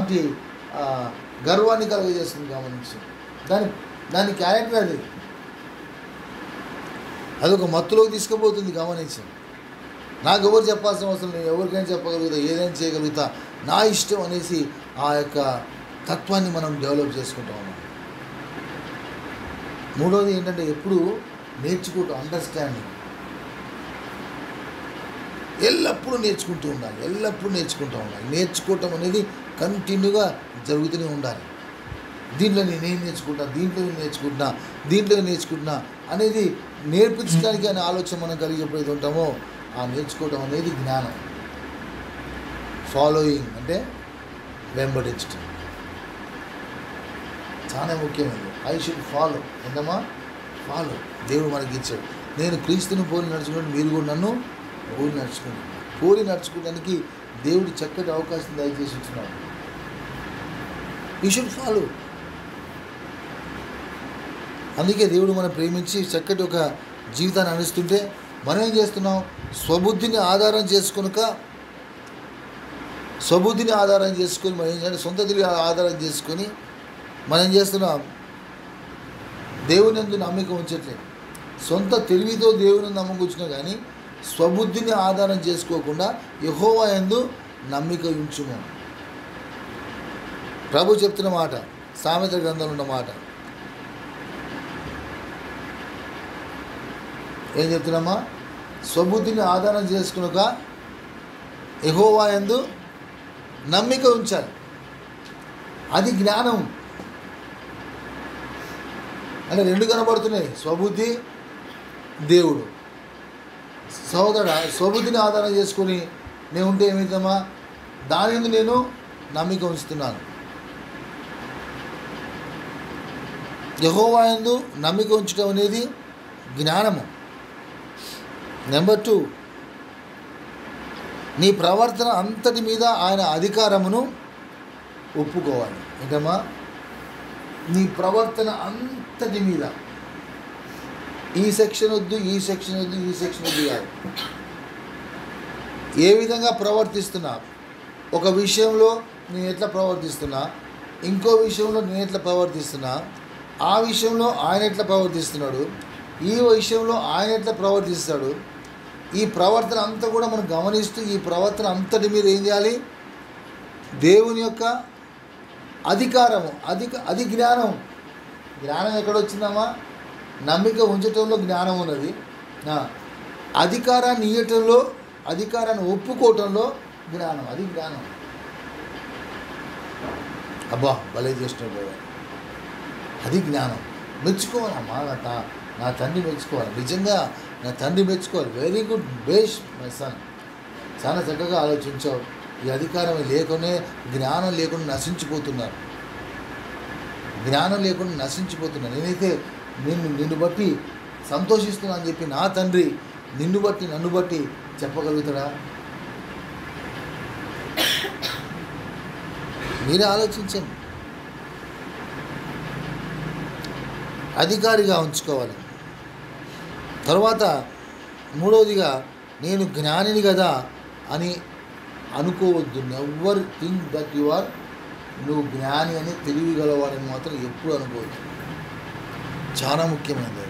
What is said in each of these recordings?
ఎలాంటి గర్వాన్ని కలుగజేస్తుంది గమనించి. దాని క్యారెక్టర్ అది, అదొక మత్తులోకి తీసుకుపోతుంది గమనించి. నాకు ఎవరు చెప్పాల్సిన అవసరం లేదు, ఎవరికైనా చెప్పగలుగుతా, ఏదైనా చేయగలుగుతా, నా ఇష్టం అనేసి ఆ యొక్క తత్వాన్ని మనం డెవలప్ చేసుకుంటా ఉన్నాం. మూడవది ఏంటంటే ఎప్పుడు నేర్చుకుంటాం, అండర్స్టాండింగ్. ఎల్లప్పుడూ నేర్చుకుంటూ ఉండాలి, ఎల్లప్పుడూ నేర్చుకుంటూ ఉండాలి. నేర్చుకోవటం అనేది కంటిన్యూగా జరుగుతూనే ఉండాలి. దీంట్లో నేనేం నేర్చుకుంటా, దీంట్లో నేర్చుకుంటున్నా అనేది నేర్పించడానికి అనే ఆలోచన మనం కలిగి ఎప్పుడైతే ఉంటామో ఆ నేర్చుకోవటం అనేది జ్ఞానం. ఫాలోయింగ్ అంటే వెంబడించటం చాలా ముఖ్యమైనది. I should follow. ఏంటమ్మా? ఫాలో. దేవుడు మనకి ఇచ్చాడు. నేను క్రీస్తుని పోలి నడుచుకుంటే మీరు కూడా నన్ను పోలి నడుచుకోవడానికి దేవుడు చక్కటి అవకాశం దయచేసి ఇచ్చినాడు. You should follow. అందుకే దేవుడు మనం ప్రేమించి చక్కటి ఒక జీవితాన్ని అందిస్తుంటే మనం ఏం చేస్తున్నాం? స్వబుద్ధిని ఆధారం చేసుకొని మనం ఏం చేయాలి? సొంత తెలివి ఆధారం చేసుకొని మనం ఏం చేస్తున్నాం? దేవుని యందు నమ్మిక ఉంచట్లేదు. సొంత తెలివితో దేవుని నమ్మకం ఉంచినా కానీ స్వబుద్ధిని ఆధారం చేసుకోకుండా యెహోవా యందు నమ్మిక ఉంచుము. ప్రభు చెప్తున్న మాట, సామెతల గ్రంథంలో ఉన్న మాట ఏం చెప్తున్నామా? స్వబుద్ధిని ఆధారం చేసుకునక యెహోవా యందు నమ్మిక ఉంచాలి. అది జ్ఞానం. అంటే రెండు కనబడుతున్నాయి, స్వబుద్ధి, దేవుడు. సోదరుడా, స్వబుద్ధిని ఆధారం చేసుకొని నేను ఉంటే ఏమవుతామా? దాని యందు నేను నమ్మిక ఉంచుతున్నాను. యెహోవా యందు నమ్మిక ఉంచడం అనేది జ్ఞానము. నెంబర్ 2, నీ ప్రవర్తన అంతటి మీద ఆయన అధికారమును ఒప్పుకోవాలి. ఏంటమ్మా? నీ ప్రవర్తన అంతటి మీద ఈ సెక్షన్ వద్దు కాదు. ఏ విధంగా ప్రవర్తిస్తున్నా, ఒక విషయంలో నేను ఎట్లా ప్రవర్తిస్తున్నా, ఇంకో విషయంలో నేను ఎట్లా ప్రవర్తిస్తున్నా, ఆ విషయంలో ఆయన ఎట్లా ప్రవర్తిస్తున్నాడు, ఈ విషయంలో ఆయన ఎట్లా ప్రవర్తిస్తాడు, ఈ ప్రవర్తన అంతా కూడా మనం గమనిస్తూ ఈ ప్రవర్తన అంతటి మీద ఏం చేయాలి? దేవుని యొక్క అధికారము, అది జ్ఞానం. జ్ఞానం ఎక్కడొచ్చిందమ్మా? నమ్మిక ఉంచటంలో జ్ఞానం ఉన్నది. అధికారాన్ని ఇవ్వటంలో, అధికారాన్ని ఒప్పుకోవటంలో జ్ఞానం. అది జ్ఞానం. అబ్బా భలే చేసినట్టు, అది జ్ఞానం. మెచ్చుకోవాలమ్మా, నా తండ్రి మెచ్చుకోవాలి. నిజంగా నా తండ్రి మెచ్చుకోవాలి. వెరీ గుడ్, బేష్ మై సన్, చాలా చక్కగా ఆలోచించావు. ఈ అధికారం లేకునే, జ్ఞానం లేకుండా నశించిపోతున్నారు. నేనైతే నిన్ను బట్టి సంతోషిస్తున్నా అని చెప్పి నా తండ్రి నన్ను బట్టి చెప్పగలుగుతాడా? మీరే ఆలోచించండి. అధికారిగా ఉంచుకోవాలి. తర్వాత మూడవదిగా నేను జ్ఞానిని కదా అని అనుకోవద్దు. Never think that you are, నువ్వు జ్ఞాని అని తెలివి గలవాడని మాత్రం ఎప్పుడు అనుకోవద్దు. చాలా ముఖ్యమైనది.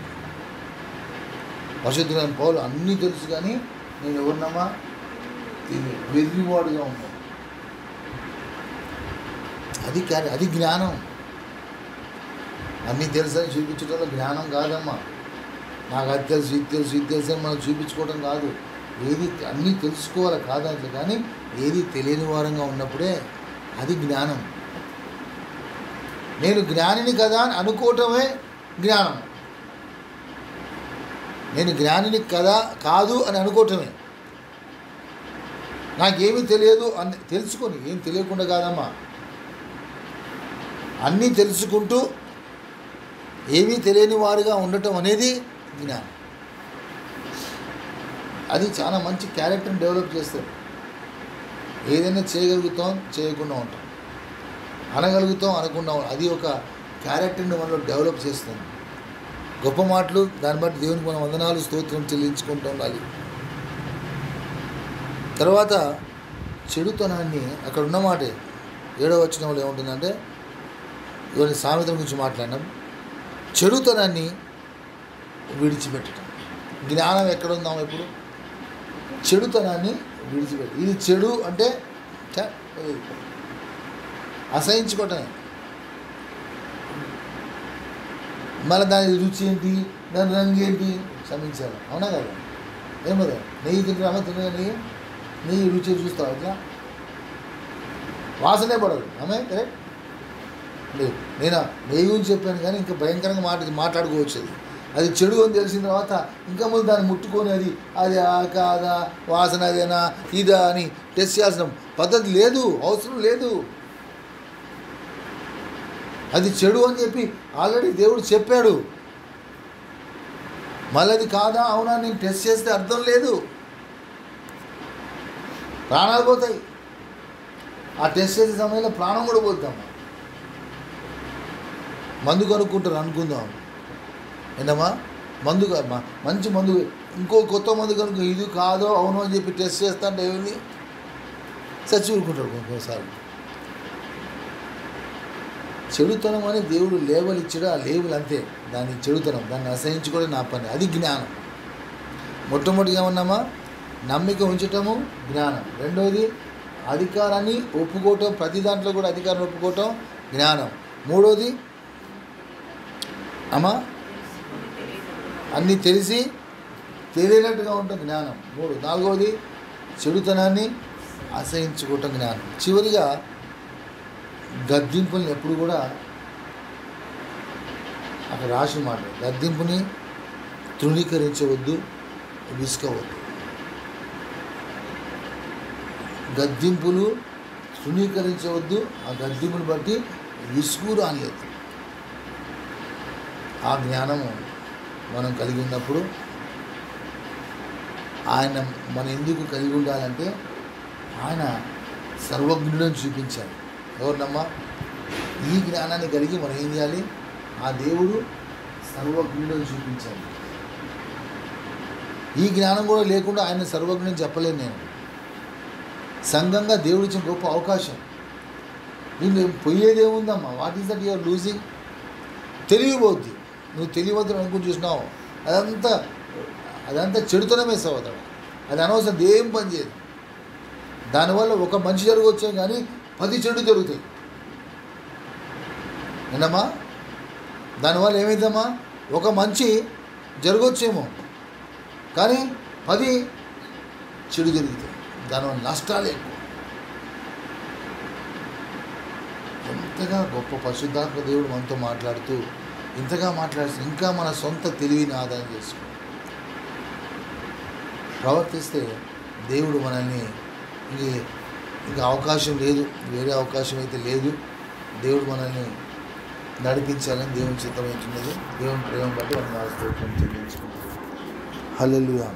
పరిశుద్ధులైన పౌలు అన్నీ తెలుసు కానీ నేను ఎవరినమ్మా? వెర్రివాడుగా ఉన్నాను. అది జ్ఞానం. అన్నీ తెలుసని చూపించడంలో జ్ఞానం కాదమ్మా. నాకు అది తెలుసు, ఇది తెలుసు అని మనం చూపించుకోవడం కాదు. ఏది అన్నీ తెలుసుకోవాలి కాదంటే, కానీ ఏది తెలియని వారంగా ఉన్నప్పుడే అది జ్ఞానం. నేను జ్ఞానిని కదా అని అనుకోవటమే జ్ఞానం. నేను జ్ఞానిని కదా కాదు అని అనుకోవటమే. నాకేమీ తెలియదు అని తెలుసుకొని, ఏం తెలియకుండా కాదమ్మా, అన్నీ తెలుసుకుంటూ ఏమీ తెలియని వారుగా ఉండటం అనేది జ్ఞానం. అది చాలా మంచి క్యారెక్టర్ని డెవలప్ చేస్తారు. ఏదైనా చేయగలుగుతాం, చేయకుండా ఉంటాం, అనగలుగుతాం, అనకుండా ఉంటాం. అది ఒక క్యారెక్టర్ని మనలో డెవలప్ చేస్తుంది. గొప్ప మాటలు, దాన్ని బట్టి దేవునికి మనం వందనాలు స్తోత్రం చెల్లించుకుంటూ ఉండాలి. తర్వాత చెడుతనాన్ని, అక్కడ ఉన్నమాటే 7వ వచనంలో ఏముంటుందంటే, ఇవన్నీ సామెతల గురించి మాట్లాడినాం. చెడుతనాన్ని విడిచిపెట్టడం. జ్ఞానం ఎక్కడ ఉందాం ఇప్పుడు? చెడుతనాన్ని విడిచిపెట్టి, ఇది చెడు అంటే అసహించుకోవటమే. మళ్ళీ దాని రుచి ఏంటి, దాని రంగు ఏంటి, క్షమించాలి. అవునా కదా? ఏం కదా, నెయ్యి తింటున్నామా, తినగా నెయ్యి రుచి చూస్తావు, ఇట్లా వాసనే పడదు. ఆమె కరెక్ట్ లేదు. నేను నెయ్యి గురించి చెప్పాను కానీ ఇంకా భయంకరంగా మాట్లాడుకోవచ్చు. అది చెడు అని తెలిసిన తర్వాత ఇంకా ముందు దాన్ని ముట్టుకొని అది కాదా, వాసన అదేనా ఇదా అని టెస్ట్ చేయాల్సిన పద్ధతి లేదు, అవసరం లేదు. అది చెడు అని చెప్పి ఆల్రెడీ దేవుడు చెప్పాడు. మళ్ళీ అది కాదా అవునా నేను టెస్ట్ చేస్తే అర్థం లేదు, ప్రాణాలు పోతాయి. ఆ టెస్ట్ చేసే సమయంలో ప్రాణం కూడా పోతాం. మందు కనుక్కుంటారు అనుకుందాం, ఏంటమ్మా మందు మంచి మందు, ఇంకో కొత్త మందు కనుక ఇది కాదో అవును అని చెప్పి టెస్ట్ చేస్తాంటే ఏమి చచ్చి ఊరుకుంటాడు ఒక్కోసారి. చెడుతనం అని దేవుడు లేబుల్ ఇచ్చాడు, ఆ లేబుల్ అంతే, దాన్ని చెడుతనం, దాన్ని అసహించుకోవడం నా పని. అది జ్ఞానం. మొట్టమొదటిగా ఏమన్నామా, నమ్మిక ఉంచటము జ్ఞానం. రెండవది అధికారాన్ని ఒప్పుకోవటం, ప్రతి దాంట్లో కూడా అధికారాన్ని ఒప్పుకోవటం జ్ఞానం. మూడవది అన్నీ తెలిసి తెలియనట్టుగా ఉండటం జ్ఞానం. నాలుగవది చెడుతనాన్ని అసహించుకోవటం జ్ఞానం. చివరిగా గద్దింపుల్ని ఎప్పుడు కూడా అక్కడ రాసి మాట, గద్దింపుని తృణీకరించవద్దు, విసుకవద్దు. గద్దింపులు తృణీకరించవద్దు, ఆ గద్దింపుని బట్టి విసుగు రానియద్దు. ఆ జ్ఞానము మనం కలిగి ఉన్నప్పుడు ఆయన మనం ఎందుకు కలిగి ఉండాలంటే ఆయన సర్వజ్ఞుడని చూపించాలి. ఎవరినమ్మా? ఈ జ్ఞానాన్ని కలిగి మనం ఏం చేయాలి? ఆ దేవుడు సర్వజ్ఞుడని చూపించాలి. ఈ జ్ఞానం కూడా లేకుండా ఆయన సర్వజ్ఞుడని చెప్పలేను నేను. సంఘంగా దేవుడు ఇచ్చిన గొప్ప అవకాశం. దీన్ని పోయేదేముందమ్మా? What is that you're losing? తెలియబోద్ది. నువ్వు తెలియవద్దు అనుకుని చూసినావు, అదంతా చెడుతనమే సోదరుడు. అది అనవసరం, దేం పని చేయదు. దానివల్ల ఒక మంచి జరగవచ్చే కానీ 10 చెడు జరుగుతాయి. ఏంటమ్మా? దానివల్ల ఏమైందమ్మా? ఒక మంచి జరగవచ్చేమో కానీ 10 చెడు జరుగుతాయి. దానివల్ల నష్టాలు ఎక్కువ. ఎంతగా గొప్ప పరిశుద్ధాత్మ దేవుడు మనతో మాట్లాడుతూ ఇంతగా మాట్లాడుతూ ఇంకా మన సొంత తెలివిని ఆదాయం చేసుకో ప్రవర్తిస్తే దేవుడు మనల్ని ఇంకా అవకాశం లేదు, వేరే అవకాశం అయితే లేదు. దేవుడు మనల్ని నడిపించాలని దేవుని చిత్తమవుతున్నది. దేవుని ప్రేమ బట్టి మనం స్తోత్రం చెల్లించుకుంటాం. హల్లెలూయా.